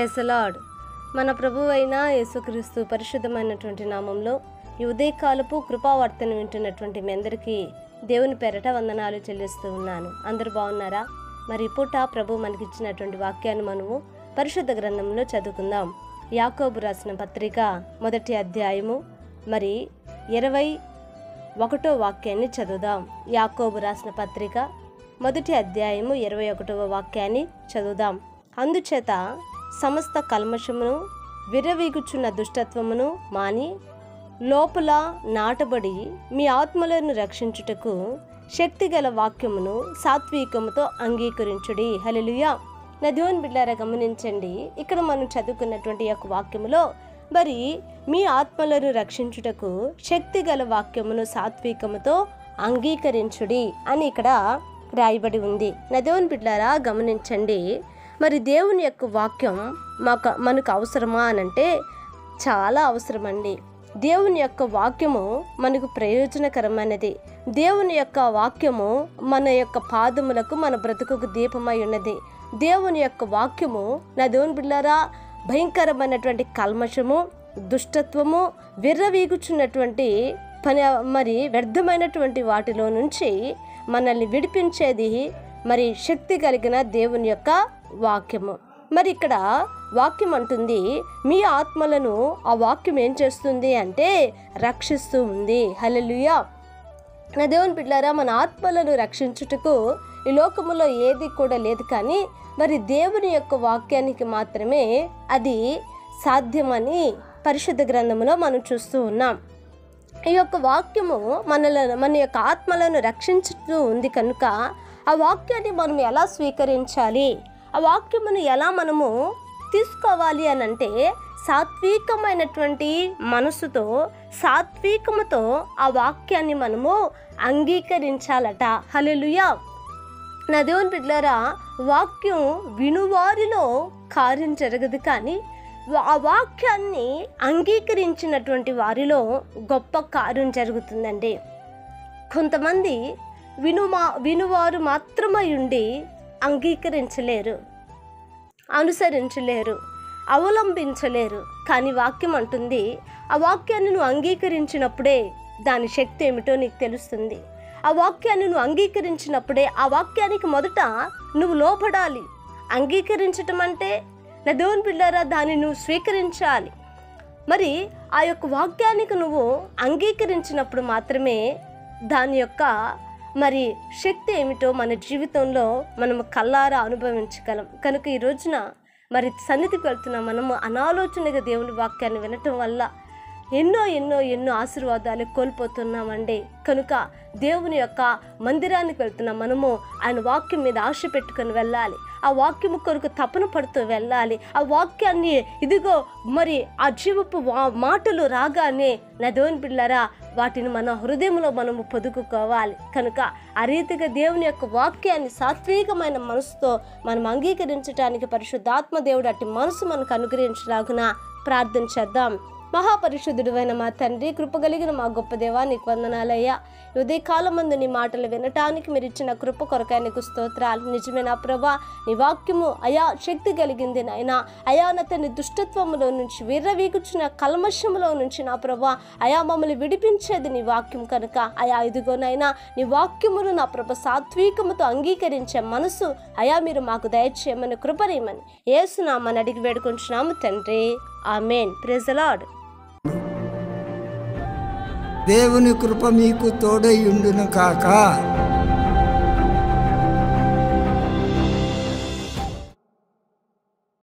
Praise the lord. మన ప్రభువు అయిన యేసుక్రీస్తు పరిశుద్ధమైనటువంటి నామంలో ఈ ఉదయకాలపు కృపావార్తను వింటున్నటువంటి మీ అందరికీ దేవుని పేరట వందనాలు చెల్లిస్తూ ఉన్నాను. అందరూ బాగున్నారా? మరి పూట ప్రభు మనకిచ్చినటువంటి వాక్యాన్ని మనము పరిశుద్ధ గ్రంథంలో చదువుకుందాం. యాకోబు రాసిన పత్రిక 1వ అధ్యాయము మరి 21వ వాక్యాన్ని చదువుదాం. యాకోబు రాసిన పత్రిక 1వ అధ్యాయము 21వ వాక్యాన్ని చదువుదాం. అందుచేత సమస్త కల్మషమును విర్రవీగుచున్న దుష్టత్వమును మాని లోపల నాటబడి మీ ఆత్మలను రక్షించుటకు శక్తిగల వాక్యమును సాత్వికముతో అంగీకరించుడి. హల్లెలూయా. నా దేవుని బిడ్డలారా గమనించండి, ఇక్కడ మనం చదువుకున్నటువంటి యొక్క వాక్యములో మరి మీ ఆత్మలను రక్షించుటకు శక్తిగల వాక్యమును సాత్వికముతో అంగీకరించుడి అని ఇక్కడ రాయబడి ఉంది. నా దేవుని బిడ్డలారా గమనించండి, మరి దేవుని యొక్క వాక్యం మనకు అవసరమా అనంటే చాలా అవసరమండి. దేవుని యొక్క వాక్యము మనకు ప్రయోజనకరమైనది. దేవుని యొక్క వాక్యము మన యొక్క పాదములకు మన బ్రతుకుకు దీపమై ఉన్నది. దేవుని యొక్క వాక్యము నా దేవుని బిడ్డలారా భయంకరమైనటువంటి కల్మషము, దుష్టత్వము, విర్రవీగుచున్నటువంటి మరి వ్యర్థమైనటువంటి వాటిలో నుంచి మనల్ని విడిపించేది మరి శక్తి కలిగిన దేవుని యొక్క వాక్యము. మరి ఇక్కడ వాక్యం అంటుంది, మీ ఆత్మలను ఆ వాక్యం ఏం చేస్తుంది అంటే రక్షిస్తూ ఉంది. హల్లెలూయా. నా దేవుని బిడ్డలారా, మన ఆత్మలను రక్షించుటకు ఈ లోకములో ఏది కూడా లేదు, కానీ మరి దేవుని యొక్క వాక్యానికి మాత్రమే అది సాధ్యమని పరిశుద్ధ గ్రంథములో మనం చూస్తూ ఉన్నాం. ఈ యొక్క వాక్యము మన యొక్క ఆత్మలను రక్షించుతూ ఉంది కనుక ఆ వాక్యాన్ని మనం ఎలా స్వీకరించాలి, ఆ వాక్యమును ఎలా మనము తీసుకోవాలి అని అంటే సాత్వికమైనటువంటి మనసుతో సాత్వికముతో ఆ వాక్యాన్ని మనము అంగీకరించాలట. హల్లెలూయా. నా దేవుని బిడ్డలారా, వాక్యం వినువారిలో కార్యం జరగదు, కానీ ఆ వాక్యాన్ని అంగీకరించినటువంటి వారిలో గొప్ప కార్యం జరుగుతుందండి. కొంతమంది వినువారు మాత్రమై ఉండి అంగీకరించలేరు, అనుసరించలేరు, అవలంబించలేరు. కానీ వాక్యం అంటుంది, ఆ వాక్యాన్ని నువ్వు అంగీకరించినప్పుడే దాని శక్తి ఏమిటో నీకు తెలుస్తుంది. ఆ వాక్యాన్ని నువ్వు అంగీకరించినప్పుడే ఆ వాక్యానికి మొదట నువ్వు లోబడాలి. అంగీకరించటం అంటే నా దేవుని బిడ్డలారా దాన్ని నువ్వు స్వీకరించాలి. మరి ఆ యొక్క వాక్యానికి నువ్వు అంగీకరించినప్పుడు మాత్రమే దాని యొక్క మరి శక్తి ఏమిటో మన జీవితంలో మనము కల్లారా అనుభవించగలం. కనుక ఈ రోజున మరి సన్నిధికి వెళ్తున్న మనము అనాలోచనగా దేవుని వాక్యాన్ని వినటం వల్ల ఎన్నో ఎన్నో ఎన్నో ఆశీర్వాదాలు కోల్పోతున్నామండి. కనుక దేవుని యొక్క మందిరానికి వెళ్తున్న మనము ఆయన వాక్యం మీద ఆశ పెట్టుకొని వెళ్ళాలి. ఆ వాక్యము కొరకు తపన పడుతూ వెళ్ళాలి. ఆ వాక్యాన్ని ఇదిగో మరి ఆ జీవపు మాటలు రాగానే నా దేవుని బిడ్డలారా వాటిని మన హృదయంలో మనము పొదుపుకోవాలి. కనుక ఆ రీతిగా దేవుని యొక్క వాక్యాన్ని సాత్వికమైన మనసుతో మనం అంగీకరించడానికి పరిశుద్ధాత్మ దేవుడు అట్టి మనసు మనకు అనుగ్రహించలాగున ప్రార్థన చేద్దాం. మహాపరిశుద్ధుడైన మా తండ్రి, కృపగలిగిన మా గొప్ప దేవా, నీకు వందనాలయ్యా. ఉదయకాలం ముందు నీ మాటలు వినటానికి మీరు ఇచ్చిన కృప కొరకాయ నీకు స్తోత్రాలు. నిజమేనా ప్రభా, నీ వాక్యము అయా శక్తి కలిగింది నాయనా. అయా నా తండ్రి దుష్టత్వములో నుంచి విర్రవీగుచున్న కల్మషములో నుంచి నా ప్రభా అయా మమ్మల్ని విడిపించేది నీ వాక్యం కనుక అయా ఇదిగోనైనా నీ వాక్యమును నా ప్రభ సాత్వికముతో అంగీకరించే మనసు అయా మీరు మాకు దయచేయమని కృపరేమని యేసునామని అడిగి వేడుకుంటున్నాము తండ్రి. ఆమేన్. Praise the lord. దేవుని కృప మీకు తోడై ఉండును కాక.